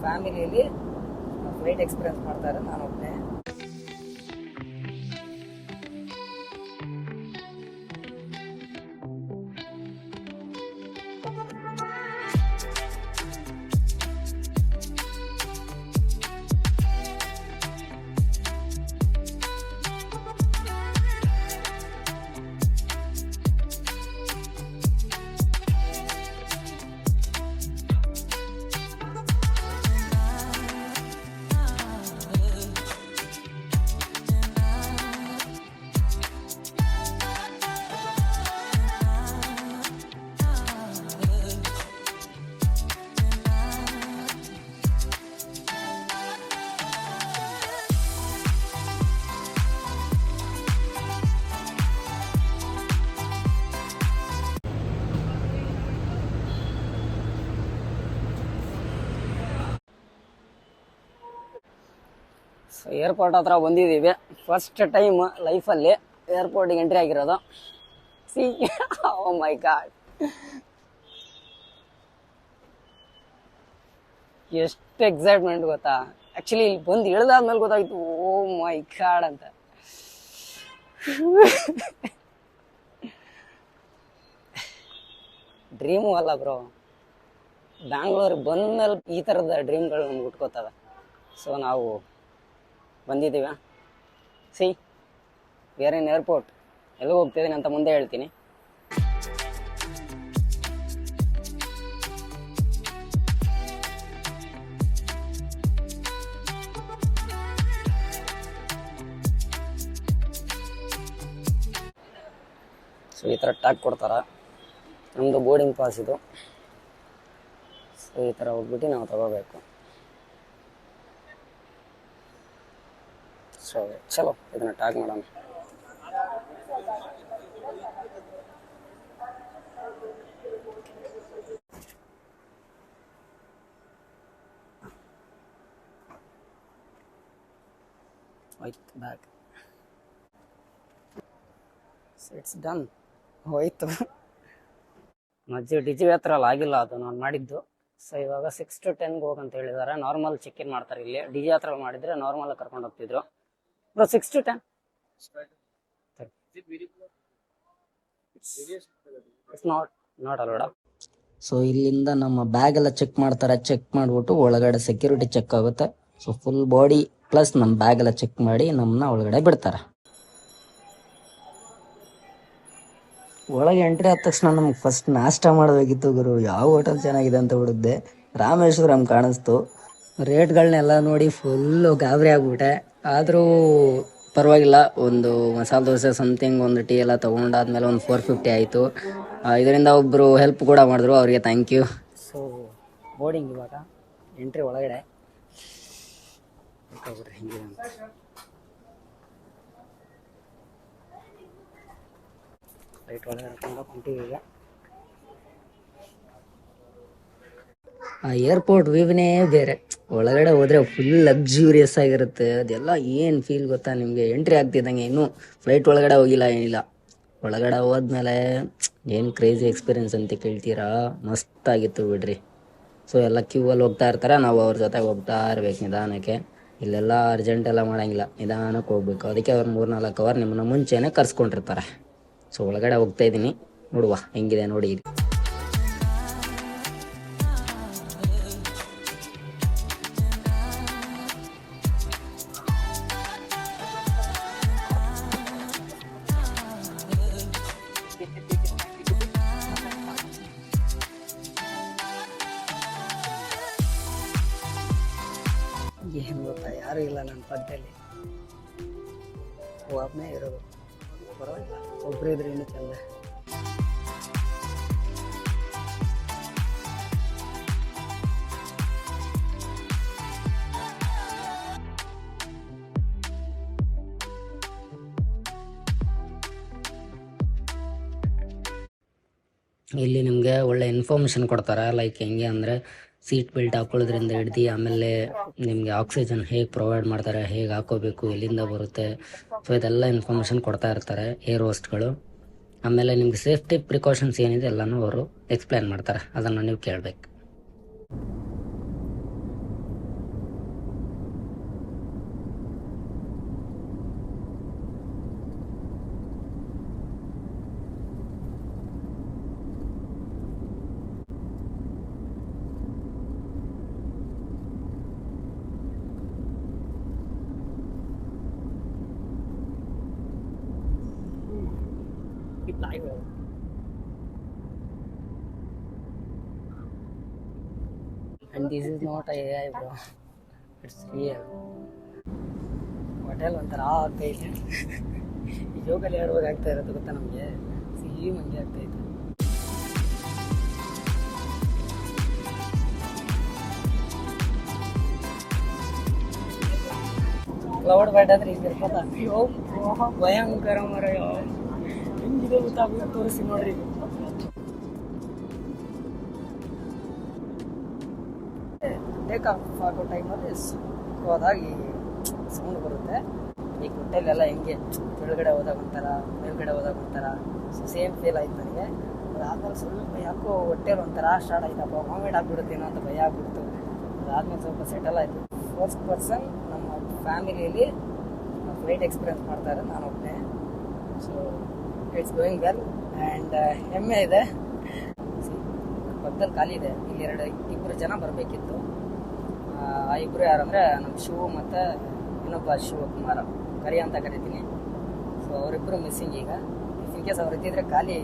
ಫ್ಯಾಮಿಲಿಯಲ್ಲಿ flight experience ಮಾಡ್ತಾರೆ, ನಾನು ಒಬ್ಬನೇ. ಏರ್ಪೋರ್ಟ್ ಹತ್ರ ಬಂದಿದ್ದೀವಿ. ಫಸ್ಟ್ ಟೈಮ್ ಲೈಫಲ್ಲಿ ಏರ್ಪೋರ್ಟಿಗೆ ಎಂಟ್ರಿ ಆಗಿರೋದು. ಸಿ ಓ ಮೈ ಗಾಡ್, ಎಷ್ಟು ಎಕ್ಸೈಟ್ಮೆಂಟ್ ಗೊತ್ತಾ. ಆ್ಯಕ್ಚುಲಿ ಇಲ್ಲಿ ಬಂದು ಇಳಿದಾದ್ಮೇಲೆ ಗೊತ್ತಾಗಿತ್ತು ಓ ಮೈ ಗಾಡ್ ಅಂತ. ಡ್ರೀಮು ಅಲ್ಲ ಬ್ರೋ, ಬ್ಯಾಂಗ್ಳೂರಿಗೆ ಬಂದ್ಮೇಲೆ ಈ ಥರದ ಡ್ರೀಮ್ಗಳು ನಮ್ಗೆ ಹುಟ್ಕೋತವೆ. ಸೊ ನಾವು ಬಂದಿದ್ದೀವ. See we are in airport. ಎಲ್ಲಿಗೆ ಹೋಗ್ತಿದ್ದೀನಿ ಅಂತ ಮುಂದೆ ಹೇಳ್ತೀನಿ. ಸೊ ಈ ಥರ ಟ್ಯಾಗ್ ಕೊಡ್ತಾರೆ, ನಮ್ಮದು ಬೋರ್ಡಿಂಗ್ ಪಾಸ್ ಇದು. ಸೊ ಈ ಥರ ಹೋಗ್ಬಿಟ್ಟು ನಾವು ತಗೋಬೇಕು. ಸೊ ಚಲೋ ಇದನ್ನ ಟ್ಯಾಗ್ ಮಾಡೋಣ. ಹೋಯ್ತು ಬ್ಯಾಗ್. ಸೊ ಇಟ್ಸ್ ಡನ್, ಹೋಯ್ತು. ಡಿಜಿ ಹತ್ರ ಆಗಿಲ್ಲ ಅದು ನಾನು ಮಾಡಿದ್ದು. ಸೊ ಇವಾಗ 6 to 10 ಹೋಗಂತ ಹೇಳಿದ್ದಾರೆ. ನಾರ್ಮಲ್ ಚೆಕ್ ಇನ್ ಮಾಡ್ತಾರೆ ಇಲ್ಲಿ. ಡಿಜಿ ಹತ್ರ ಮಾಡಿದ್ರೆ ನಾರ್ಮಲ್ ಕರ್ಕೊಂಡು ಹೋಗ್ತಿದ್ರು. Bro 6 to 10 it's not allowed. So ಇಲ್ಲಿಂದ ನಮ್ಮ ಬ್ಯಾಗ್ ಎಲ್ಲ ಚೆಕ್ ಮಾಡ್ತಾರೆ. ಚೆಕ್ ಮಾಡಿಬಿಟ್ಟು ಒಳಗಡೆ ಸೆಕ್ಯೂರಿಟಿ ಚೆಕ್ ಆಗುತ್ತೆ. ಸೊ ಫುಲ್ ಬಾಡಿ ಪ್ಲಸ್ ನಮ್ಮ ಬ್ಯಾಗ್ ಎಲ್ಲ ಚೆಕ್ ಮಾಡಿ ನಮ್ಮನ್ನ ಒಳಗಡೆ ಬಿಡ್ತಾರೆ. ಒಳಗೆ ಎಂಟ್ರಿ ಆದ ತಕ್ಷಣ ನಮ್ಗೆ ಫಸ್ಟ್ ನಾಷ್ಟ ಮಾಡಬೇಕಿತ್ತು ಗುರು. ಯಾವ ಹೋಟೆಲ್ ಚೆನ್ನಾಗಿದೆ ಅಂತ ಹುಡುಕ್ದೆ, ರಾಮೇಶ್ವರಂ ಕಾಣಿಸ್ತು. ರೇಟ್ಗಳನ್ನೆಲ್ಲ ನೋಡಿ ಫುಲ್ಲು ಗಾಬರಿ ಆಗ್ಬಿಟ್ಟೆ. ಆದರೂ ಪರವಾಗಿಲ್ಲ, ಒಂದು ಮಸಾಲೆ ದೋಸೆ ಸಮಥಿಂಗ್, ಒಂದು ಟೀ ಎಲ್ಲ ತೊಗೊಂಡಾದ್ಮೇಲೆ ಒಂದು 450 ಆಯಿತು. ಇದರಿಂದ ಒಬ್ಬರು ಹೆಲ್ಪ್ ಕೂಡ ಮಾಡಿದ್ರು, ಅವರಿಗೆ ಥ್ಯಾಂಕ್ ಯು. ಸೊ ಬೋರ್ಡಿಂಗ್ ಇವಾಗ ಎಂಟ್ರಿ ಒಳಗಡೆ ಹಿಂಗೆ ಲೈಟ್ ಒಳಗಡೆ ಕುಂತೀವಿ ಈಗ. ಆ ಏರ್ಪೋರ್ಟ್ ವ್ಯೂವ್ನೇ ಬೇರೆ. ಒಳಗಡೆ ಹೋದರೆ ಫುಲ್ ಲಕ್ಸುರಿಯಸ್ ಆಗಿರುತ್ತೆ. ಅದೆಲ್ಲ ಏನು ಫೀಲ್ ಗೊತ್ತಾ ನಿಮಗೆ. ಎಂಟ್ರಿ ಆಗ್ತಿದ್ದಂಗೆ, ಇನ್ನೂ ಫ್ಲೈಟ್ ಒಳಗಡೆ ಹೋಗಿಲ್ಲ, ಏನಿಲ್ಲ. ಒಳಗಡೆ ಹೋದ್ಮೇಲೆ ಏನು ಕ್ರೇಜಿ ಎಕ್ಸ್ಪೀರಿಯನ್ಸ್ ಅಂತ ಕೇಳ್ತೀರಾ, ಮಸ್ತಾಗಿತ್ತು ಬಿಡ್ರಿ. ಸೊ ಎಲ್ಲ ಕ್ಯೂವಲ್ಲಿ ಹೋಗ್ತಾ ಇರ್ತಾರೆ, ನಾವು ಅವ್ರ ಜೊತೆ ಹೋಗ್ತಾ ಇರ್ಬೇಕು ನಿಧಾನಕ್ಕೆ. ಇಲ್ಲೆಲ್ಲ ಅರ್ಜೆಂಟ್ ಎಲ್ಲ ಮಾಡೋಂಗಿಲ್ಲ, ನಿಧಾನಕ್ಕೆ ಹೋಗ್ಬೇಕು. ಅದಕ್ಕೆ ಅವ್ರು 3-4 ಅವರ್ ನಿಮ್ಮನ್ನ ಮುಂಚೆನೇ ಕರ್ಸ್ಕೊಂಡಿರ್ತಾರೆ. ಸೊ ಒಳಗಡೆ ಹೋಗ್ತಾ ಇದ್ದೀನಿ, ನೋಡುವ ಹೆಂಗಿದೆ ನೋಡಿ. ಏನು ಗೊತ್ತಾ, ಯಾರೂ ಇಲ್ಲ ನನ್ನ ಪಕ್ಕದಲ್ಲಿ. ಒಬ್ಬನೇ ಇರೋದು. ಪರವಾಗಿಲ್ಲ, ಒಬ್ಬರು ಇದ್ರೆ ಇನ್ನೂ ಚಂದ. ಇಲ್ಲಿ ನಿಮಗೆ ಒಳ್ಳೆ ಇನ್ಫಾರ್ಮೇಷನ್ ಕೊಡ್ತಾರೆ. ಲೈಕ್ ಹೆಂಗೆ ಅಂದರೆ ಸೀಟ್ ಬೆಲ್ಟ್ ಹಾಕೊಳ್ಳೋದ್ರಿಂದ ಹಿಡ್ದು, ಆಮೇಲೆ ನಿಮಗೆ ಆಕ್ಸಿಜನ್ ಹೇಗೆ ಪ್ರೊವೈಡ್ ಮಾಡ್ತಾರೆ, ಹೇಗೆ ಹಾಕೋಬೇಕು, ಎಲ್ಲಿಂದ ಬರುತ್ತೆ. ಸೊ ಇದೆಲ್ಲ ಇನ್ಫಾರ್ಮೇಷನ್ ಕೊಡ್ತಾ ಇರ್ತಾರೆ ಏರ್ ಹೋಸ್ಟ್ಗಳು. ಆಮೇಲೆ ನಿಮ್ಗೆ ಸೇಫ್ಟಿ ಪ್ರಿಕಾಷನ್ಸ್ ಏನಿದೆ ಎಲ್ಲನೂ ಅವರು ಎಕ್ಸ್ಪ್ಲೈನ್ ಮಾಡ್ತಾರೆ, ಅದನ್ನು ನೀವು ಕೇಳಬೇಕು. And this is not A I bro, it's real. Hotel ಒಂಥರ ಆಗ್ತೈತೆ. ಈ ಜೋಗಲ್ಲಿ ಆಡುವಾಗ ಆಗ್ತಾ ಇರೋದು ಗೊತ್ತಾ ನಮಗೆ, ಸೇಮ್ ಹಂಗೆ ಆಗ್ತೈತೆ. ಕ್ಲೌಡ್ ಬೆಡ್ ಅಂದ್ರೆ ಹಿಂಗಿರ್ಬೋದ? ಅಯ್ಯೋ ಭಯಂಕರ ಮರ, ಹೆಂಗಿದೆ ಗೊತ್ತಾಗ ತೋರಿಸಿ ನೋಡ್ರಿ. ಟೇಕ್ ಆಫ್ ಆಗೋ ಟೈಮಲ್ಲಿ ಹೋದಾಗಿ ಸೌಂಡ್ ಬರುತ್ತೆ. ಈಗ ಹೊಟ್ಟೆಲೆಲ್ಲ ಹೆಂಗೆ ಕೆಳಗಡೆ ಹೋದಾಗ ಒಂಥರ, ಮೇಲ್ಗಡೆ ಹೋದಾಗ ಒಂಥರ, ಸೊ ಸೇಮ್ ಫೀಲ್ ಆಯ್ತು ನನಗೆ. ಅದಾದ್ಮೇಲೆ ಸ್ವಲ್ಪ ಯಾಕೋ ಹೊಟ್ಟೆಲಿ ಒಂಥರ ಸ್ಟಾರ್ಟ್ ಆಯ್ತಪ್ಪ, ವಾಮಿಟ್ ಆಗ್ಬಿಡುತ್ತೇನೋ ಅಂತ ಭಯ ಆಗ್ಬಿಡ್ತು. ಅದಾದ್ಮೇಲೆ ಸ್ವಲ್ಪ ಸೆಟಲ್ ಆಯಿತು. ಫಸ್ಟ್ ಪರ್ಸನ್ ನಮ್ಮ ಫ್ಯಾಮಿಲಿಯಲ್ಲಿ ಫ್ಲೈಟ್ ಎಕ್ಸ್ಪೀರಿಯನ್ಸ್ ಮಾಡ್ತಾರೆ, ನಾನು ಒಬ್ಬನೇ. So it's going well and ಹೆಮ್ಮೆ ಇದೆ. ಪಕ್ಕದಲ್ಲಿ ಖಾಲಿ ಇದೆ, ಇಲ್ಲಿ ಇಬ್ಬರು ಜನ ಬರಬೇಕಿತ್ತು. ಆ ಇಬ್ಬರು ಯಾರಂದರೆ ನಮ್ಮ ಶಿವು ಮತ್ತು ಇನ್ನೊಬ್ಬ ಶಿವಕುಮಾರ, ಕರಿ ಅಂತ ಕರಿತೀನಿ. ಸೊ ಅವರಿಬ್ಬರು ಮಿಸ್ಸಿಂಗ್. ಈಗ ಇನ್ ಕೇಸ್ ಅವ್ರು ಇದ್ದಿದ್ರೆ ಖಾಲಿ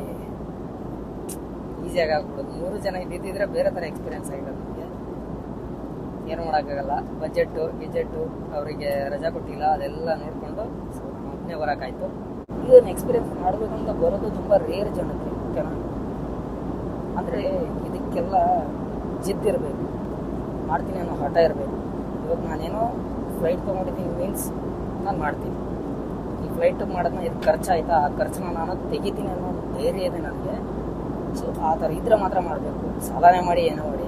ಈಸಿಯಾಗಿ ಆಗ್ಬಿಡೋದು. 3 ಜನ ಇದ್ದಿದ್ದರೆ ಬೇರೆ ಥರ ಎಕ್ಸ್ಪೀರಿಯನ್ಸ್ ಆಗಿರೋದು ನಮಗೆ. ಏನು ಮಾಡೋಕ್ಕಾಗಲ್ಲ, ಬಜೆಟ್ಟು ಗಿಜೆಟ್ಟು ಅವರಿಗೆ ರಜಾ ಕೊಟ್ಟಿಲ್ಲ, ಅದೆಲ್ಲ ನೋಡಿಕೊಂಡು ಸೊ ನಾನು ಒಬ್ಬನೇ ಬರೋಕ್ಕಾಯ್ತು. ಇದನ್ನು ಎಕ್ಸ್ಪೀರಿಯನ್ಸ್ ಮಾಡಬೇಕಂತ ಬರೋದು ತುಂಬ ರೇರ್ ಜನಕ್ಕೆ, ಓಕೆನಾ? ಅಂದರೆ ಇದಕ್ಕೆಲ್ಲ ಜಿದ್ದಿರಬೇಕು, ಮಾಡ್ತೀನಿ ಅನ್ನೋ ಹಠ ಇರಬೇಕು. ಇವಾಗ ನಾನೇನೋ ಫ್ಲೈಟ್ ತೊಗೊಂಡಿದ್ದೀನಿ ಮೀನ್ಸ್ ನಾನು ಮಾಡ್ತೀನಿ. ಈ ಫ್ಲೈಟ್ ಮಾಡೋದನ್ನ ಇದು ಖರ್ಚಾಯ್ತಾ, ಆ ಖರ್ಚನ್ನ ನಾನು ತೆಗಿತೀನಿ ಅನ್ನೋ ಧೈರ್ಯ ಇದೆ ನನಗೆ. ಸೊ ಆ ಥರ ಇದ್ರೆ ಮಾತ್ರ ಮಾಡಬೇಕು, ಸಾಲನೆ ಮಾಡಿ ಏನೋ ಮಾಡಿ.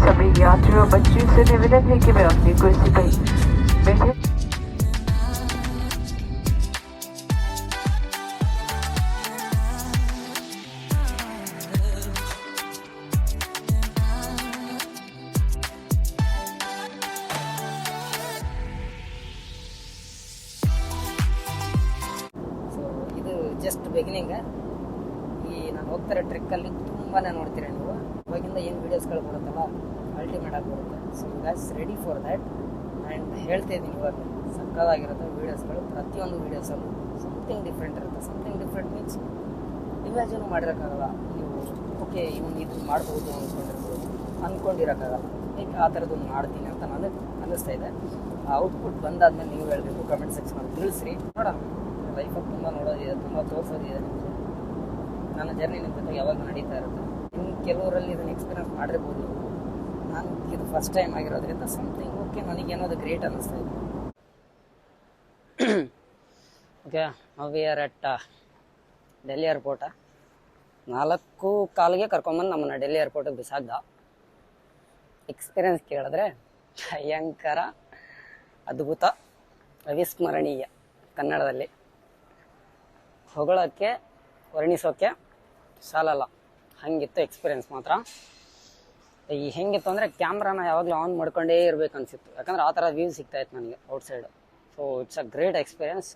सभी यात्रियों बच्चों से निवेदन है कि वे अपनी कुर्सी पर बैठे। ಸೊ ಇದು ಜಸ್ಟ್ ಬಿಗಿನಿಂಗ್. ಈ ನಾನು ಹೋಗ್ತಾರೆ ಟ್ರೆಕ್ಕಲ್ಲಿ ತುಂಬಾ ನೋಡ್ತೀರ ನೀವು. ಇವಾಗಿಂದ ಏನು ವೀಡಿಯೋಸ್ಗಳು ಬರುತ್ತಲ್ಲ, ಅಲ್ಟಿಮೇಟ್ ಆಗಿ ಬರುತ್ತೆ. So you guys ready for that. And ಹೇಳ್ತಾ ಇದ್ದೀನಿ, ಇವಾಗ ಸಕ್ಕತ್ತಾಗಿರುತ್ತೆ ವೀಡಿಯೋಸ್ಗಳು. ಪ್ರತಿಯೊಂದು ವೀಡಿಯೋಸಲ್ಲೂ ಸಮಥಿಂಗ್ ಡಿಫ್ರೆಂಟ್ ಇರುತ್ತೆ. ಸಮಥಿಂಗ್ ಡಿಫ್ರೆಂಟ್ ಮೀನ್ಸ್ ಇಮ್ಯಾಜಿನ್ ಮಾಡಿರೋಕ್ಕಾಗಲ್ಲ ನೀವು. ಓಕೆ ಇವನು ಇದು ಮಾಡ್ಬೋದು ಅಂದ್ಕೊಂಡಿರೋಕ್ಕಾಗಲ್ಲ. ಈಗ ಆ ಥರದ್ದೊಂದು ಮಾಡ್ತೀನಿ ಅಂತ ನನಗೆ ಅನ್ನಿಸ್ತಾ ಇದೆ. ಆ ಔಟ್ಪುಟ್ ಬಂದಾದ್ಮೇಲೆ ನೀವು ಹೇಳಬೇಕು, ಕಮೆಂಟ್ ಸೆಕ್ಷನಲ್ಲಿ ತಿಳಿಸ್ರಿ. ನೋಡೋಣ, ಲೈಫಲ್ಲಿ ತುಂಬ ನೋಡೋದಿದೆ, ತುಂಬ ತೋರಿಸೋದಿದೆ ನಿಮಗೆ. ನನ್ನ ಜರ್ನಿ ನಿಮ್ಮ ಜೊತೆಗೆ ಯಾವಾಗ ನಡೀತಾ ಇರುತ್ತೆ. ಇನ್ನು ಕೆಲವರಲ್ಲಿ ಇದನ್ನು ಎಕ್ಸ್ಪೀರಿಯನ್ಸ್ ಮಾಡಿರ್ಬೋದು. ನಾನು ಇದು ಫಸ್ಟ್ ಟೈಮ್ ಆಗಿರೋದ್ರಿಂದ ಸಮಥಿಂಗ್ ಓಕೆ ನನಗೇನೋದು ಗ್ರೇಟ್ ಅನ್ನಿಸ್ತಾ ಇದೆ. Okay, we are at Delhi airport. 4:15 ಕರ್ಕೊಂಬಂದು ನಮ್ಮನ್ನು ಡೆಲ್ಲಿ ಏರ್ಪೋರ್ಟಿಗೆ ಬಿಸಾಕ್ದ. ಎಕ್ಸ್ಪೀರಿಯನ್ಸ್ ಕೇಳಿದ್ರೆ ಭಯಂಕರ, ಅದ್ಭುತ, ಅವಿಸ್ಮರಣೀಯ. ಕನ್ನಡದಲ್ಲಿ ಹೊಗಳೋಕ್ಕೆ ವರ್ಣಿಸೋಕ್ಕೆ ಸಾಲಲ್ಲ, ಹಾಗಿತ್ತು ಎಕ್ಸ್ಪೀರಿಯನ್ಸ್ ಮಾತ್ರ. ಈ ಹೆಂಗಿತ್ತು ಅಂದರೆ ಕ್ಯಾಮ್ರಾನ ಯಾವಾಗಲೂ ಆನ್ ಮಾಡ್ಕೊಂಡೇ ಇರಬೇಕು ಅನಿಸಿತ್ತು. ಯಾಕಂದರೆ ಆ ಥರ ವ್ಯೂ ಸಿಗ್ತಾಯಿತ್ತು ನನಗೆ outside. So it's a great experience.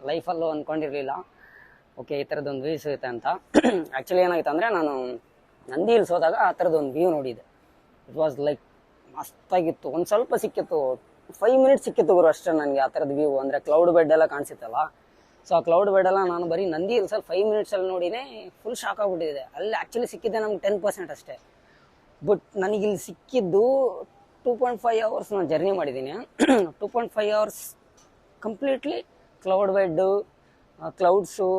ಲೈಫಲ್ಲೂ ಅಂದ್ಕೊಂಡಿರಲಿಲ್ಲ ಓಕೆ ಈ ಥರದ್ದೊಂದು ವ್ಯೂ ಸಿಗುತ್ತೆ ಅಂತ. ಆ್ಯಕ್ಚುಲಿ ಏನಾಗಿತ್ತು ಅಂದರೆ, ನಾನು ನಂದಿ ಹಿಲ್ಸ್ ಹೋದಾಗ ಆ ಥರದ್ದೊಂದು ವ್ಯೂ ನೋಡಿದೆ. ಇಟ್ ವಾಸ್ ಲೈಕ್ ಮಸ್ತಾಗಿತ್ತು. ಒಂದು ಸ್ವಲ್ಪ ಸಿಕ್ಕಿತ್ತು, 5 ಮಿನಿಟ್ಸ್ ಸಿಕ್ಕಿತ್ತು ಗುರು ಅಷ್ಟೇ ನನಗೆ ಆ ಥರದ ವ್ಯೂ. ಅಂದರೆ ಕ್ಲೌಡ್ ಬೆಡ್ ಎಲ್ಲ ಕಾಣಿಸುತ್ತಲ್ಲ, ಸೊ ಆ ಕ್ಲೌಡ್ ಬೆಡ್ ಎಲ್ಲ ನಾನು ಬರೀ ನಂದಿ ಹಿಲ್ಸಲ್ಲಿ 5 ಮಿನಿಟ್ಸಲ್ಲಿ ನೋಡಿನೇ ಫುಲ್ ಶಾಕ್ ಆಗಿಬಿಟ್ಟಿದೆ. ಅಲ್ಲಿ ಆ್ಯಕ್ಚುಲಿ ಸಿಕ್ಕಿದ್ದೆ ನಮ್ಗೆ 10% ಅಷ್ಟೇ. ಬಟ್ ನನಗಿಲ್ಲಿ ಸಿಕ್ಕಿದ್ದು 2.5 ಅವರ್ಸ್ ನಾನು ಜರ್ನಿ ಮಾಡಿದ್ದೀನಿ. 2.5 hours completely cloud bed, clouds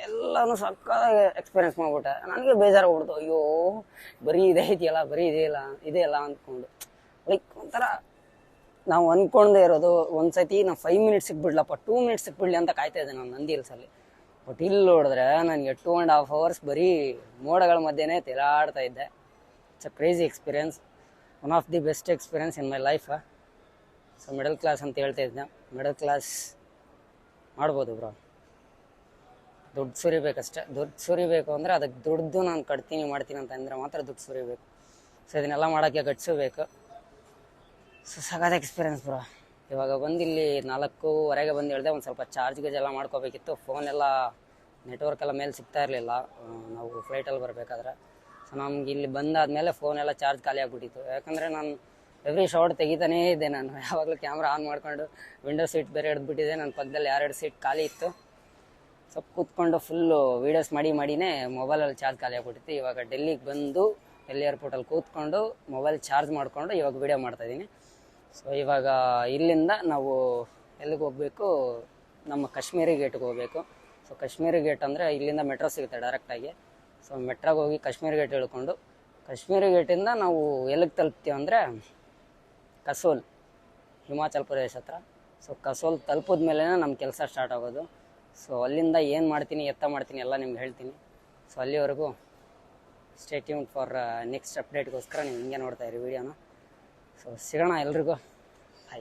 ಎಲ್ಲನೂ ಸಕ್ಕತ್ತಾಗಿ ಎಕ್ಸ್ಪೀರಿಯನ್ಸ್ ಮಾಡಿಬಿಟ್ಟೆ. ನನಗೆ ಬೇಜಾರಾಗ್ಬಿಡ್ತು, ಅಯ್ಯೋ ಬರೀ ಇದೇ ಇದೆಯಲ್ಲ, ಬರೀ ಇದೆಯಲ್ಲ ಅಂದ್ಕೊಂಡು. ಲೈಕ್ ಒಂಥರ ನಾವು ಅಂದ್ಕೊಂಡೇ ಇರೋದು, ಒಂದು ಸತಿ ನಾವು 5 ಮಿನಿಟ್ಸ್ ಸಿಕ್ಬಿಡ್ಲಪ್ಪ, 2 ಮಿನಿಟ್ಸ್ ಸಿಕ್ಬಿಡ್ಲಿ ಅಂತ ಕಾಯ್ತಾ ಇದ್ದೆ ನಾನು ನಂದಿ ಹಿಲ್ಸಲ್ಲಿ. ಬಟ್ ಇಲ್ಲಿ ನೋಡಿದ್ರೆ ನನಗೆ 2.5 ಅವರ್ಸ್ ಬರೀ ಮೋಡಗಳ ಮಧ್ಯೆನೇ ತೇಲಾಡ್ತಾ ಇದ್ದೆ. It's a crazy experience, one of the best experience in my life. So middle class ಅಂತ ಹೇಳ್ತಾ ಇದ್ದೆ, ಮಿಡಲ್ ಕ್ಲಾಸ್ ಮಾಡ್ಬೋದು ಬ್ರೋ. ದುಡ್ಡು ಸುರಿಬೇಕಷ್ಟೇ. ದುಡ್ಡು ಸುರಿಬೇಕು ಅಂದರೆ ಅದಕ್ಕೆ ದುಡ್ಡು ನಾನು ಕಟ್ತೀನಿ ಮಾಡ್ತೀನಿ ಅಂತ ಅಂದರೆ ಮಾತ್ರ ದುಡ್ಡು ಸುರಿಬೇಕು. ಸೊ ಇದನ್ನೆಲ್ಲ ಮಾಡೋಕ್ಕೆ ಗಟ್ಸಬೇಕು. ಸೊ ಸಗದ ಎಕ್ಸ್ಪೀರಿಯನ್ಸ್ ಬ್ರೋ. ಇವಾಗ ಬಂದಿಲ್ಲಿ 4:15 ಬಂದು ಹೇಳಿದೆ. ಒಂದು ಸ್ವಲ್ಪ ಚಾರ್ಜ್ ಎಲ್ಲ ಮಾಡ್ಕೋಬೇಕಿತ್ತು. ಫೋನೆಲ್ಲ ನೆಟ್ವರ್ಕೆಲ್ಲ ಮೇಲೆ ಸಿಗ್ತಾ ಇರಲಿಲ್ಲ ನಾವು ಫ್ಲೈಟಲ್ಲಿ ಬರಬೇಕಾದ್ರೆ. ಸೊ ನಮ್ಗೆ ಇಲ್ಲಿ ಬಂದಾದಮೇಲೆ ಫೋನೆಲ್ಲ ಚಾರ್ಜ್ ಖಾಲಿ ಆಗಿಬಿಟ್ಟಿತ್ತು. ಯಾಕಂದರೆ ನಾನು ಎವ್ರಿ ಶಾರ್ಟ್ ತೆಗಿತಾನೇ ಇದ್ದೆ ನಾನು. ಯಾವಾಗಲೂ ಕ್ಯಾಮ್ರಾ ಆನ್ ಮಾಡ್ಕೊಂಡು. ವಿಂಡೋ ಸೀಟ್ ಬೇರೆ ಹಿಡಿದ್ಬಿಟ್ಟಿದೆ, ನನ್ನ ಪಕ್ಕದಲ್ಲಿ 2 ಸೀಟ್ ಖಾಲಿ ಇತ್ತು. ಸ್ವಲ್ಪ ಕೂತ್ಕೊಂಡು ಫುಲ್ಲು ವೀಡಿಯೋಸ್ ಮಾಡಿನೇ ಮೊಬೈಲಲ್ಲಿ ಚಾರ್ಜ್ ಖಾಲಿ ಆಗ್ಬಿಟ್ಟಿತ್ತು. ಇವಾಗ ಡೆಲ್ಲಿಗೆ ಬಂದು ಡೆಲ್ಲಿ ಏರ್ಪೋರ್ಟಲ್ಲಿ ಕೂತ್ಕೊಂಡು ಮೊಬೈಲ್ ಚಾರ್ಜ್ ಮಾಡಿಕೊಂಡು ಇವಾಗ ವೀಡಿಯೋ ಮಾಡ್ತಾಯಿದ್ದೀನಿ. ಸೊ ಇವಾಗ ಇಲ್ಲಿಂದ ನಾವು ಎಲ್ಲಿಗೆ ಹೋಗಬೇಕು, ನಮ್ಮ ಕಾಶ್ಮೀರಿ ಗೇಟ್ಗೆ ಹೋಗಬೇಕು. ಸೊ ಕಾಶ್ಮೀರಿ ಗೇಟ್ ಅಂದರೆ ಇಲ್ಲಿಂದ ಮೆಟ್ರೋ ಸಿಗುತ್ತೆ ಡೈರೆಕ್ಟಾಗಿ. ಸೊ ಮೆಟ್ರೋಗೆ ಹೋಗಿ ಕಾಶ್ಮೀರಿ ಗೇಟ್ ಇಳ್ಕೊಂಡು ಕಾಶ್ಮೀರಿ ಗೇಟಿಂದ ನಾವು ಎಲ್ಲಿಗೆ ತಲುಪ್ತೀವಿ ಅಂದರೆ ಕಸೋಲ್, ಹಿಮಾಚಲ್ ಪ್ರದೇಶ ಹತ್ರ. ಸೊ ಕಸೋಲ್ ತಲುಪಿದ ಮೇಲೆ ನಮ್ಮ ಕೆಲಸ ಸ್ಟಾರ್ಟ್ ಆಗೋದು. ಸೊ ಅಲ್ಲಿಂದ ಏನು ಮಾಡ್ತೀನಿ, ಎತ್ತ ಮಾಡ್ತೀನಿ ಎಲ್ಲ ನಿಮ್ಗೆ ಹೇಳ್ತೀನಿ. ಸೊ ಅಲ್ಲಿವರೆಗೂ ಸ್ಟೇ ಟ್ಯೂನ್ಡ್ ಫಾರ್ ನೆಕ್ಸ್ಟ್ ಅಪ್ಡೇಟ್ಗೋಸ್ಕರ ನೀವು ಹಿಂಗೆ ನೋಡ್ತಾಯಿರಿ ವೀಡಿಯೋನ. ಸೊ ಸಿಗೋಣ ಎಲ್ರಿಗೂ.